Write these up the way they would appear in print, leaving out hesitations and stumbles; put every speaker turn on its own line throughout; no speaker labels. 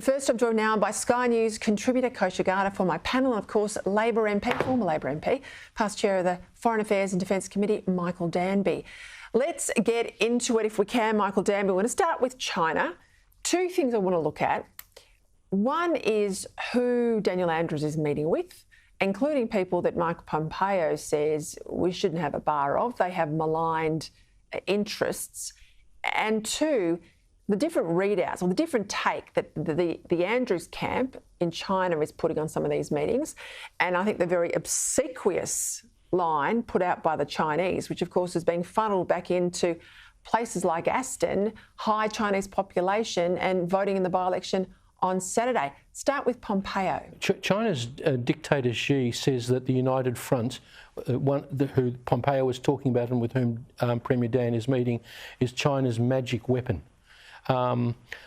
First, I'm joined now by Sky News contributor Kosha Garda for my panel, and of course, Labor MP, former Labor MP, past chair of the Foreign Affairs and Defence Committee, Michael Danby. Let's get into it if we can, Michael Danby. We're going to start with China. Two things I want to look at. One is who Daniel Andrews is meeting with, including people that Mike Pompeo says we shouldn't have a bar of. They have maligned interests. And two, the different readouts or the different take that the Andrews camp in China is putting on some of these meetings. And I think the very obsequious line put out by the Chinese, which of course is being funneled back into places like Aston, high Chinese population, and voting in the by-election on Saturday. Start with Pompeo.
China's dictator Xi says that the United Front, who Pompeo was talking about and with whom Premier Dan is meeting, is China's magic weapon.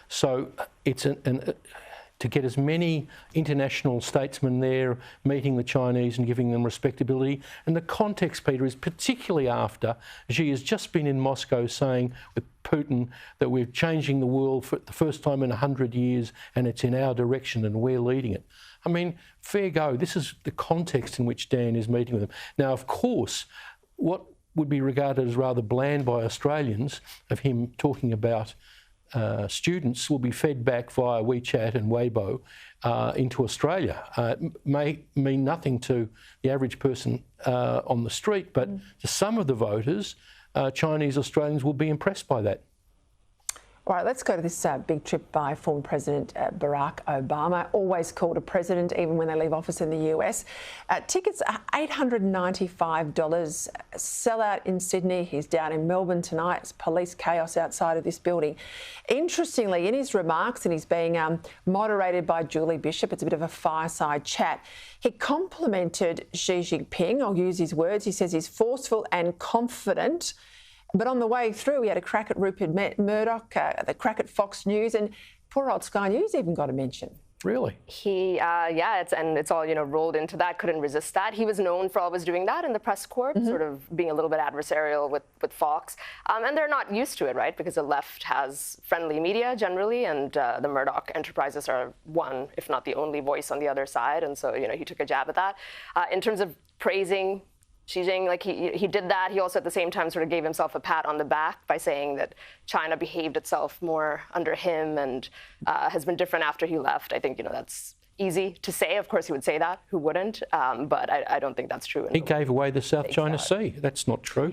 So it's to get as many international statesmen there meeting the Chinese and giving them respectability. And the context, Peter, is particularly after Xi has just been in Moscow saying with Putin that we're changing the world for the first time in 100 years and it's in our direction and we're leading it. I mean, fair go. This is the context in which Dan is meeting with them. Now, of course, what would be regarded as rather bland by Australians of him talking about students will be fed back via WeChat and Weibo into Australia. It may mean nothing to the average person on the street, but to some of the voters, Chinese Australians will be impressed by that.
All right, let's go to this big trip by former President Barack Obama, always called a president even when they leave office in the US. Tickets are $895, sellout in Sydney. He's down in Melbourne tonight. It's police chaos outside of this building. Interestingly, in his remarks, and he's being moderated by Julie Bishop, it's a bit of a fireside chat, he complimented Xi Jinping. I'll use his words. He says he's forceful and confident. But on the way through, we had a crack at Rupert Murdoch, the crack at Fox News, and poor old Sky News even got a mention.
Really?
It's all, rolled into that, couldn't resist that. He was known for always doing that in the press corps, sort of being a little bit adversarial with Fox. And they're not used to it, right? Because the left has friendly media generally, and the Murdoch enterprises are one, if not the only voice on the other side. And so, he took a jab at that. In terms of praising Xi Jinping, he did that. He also at the same time sort of gave himself a pat on the back by saying that China behaved itself more under him and has been different after he left. I think, that's easy to say. Of course, he would say that. Who wouldn't? But I don't think that's true.
He gave away the South China Sea. That's not true.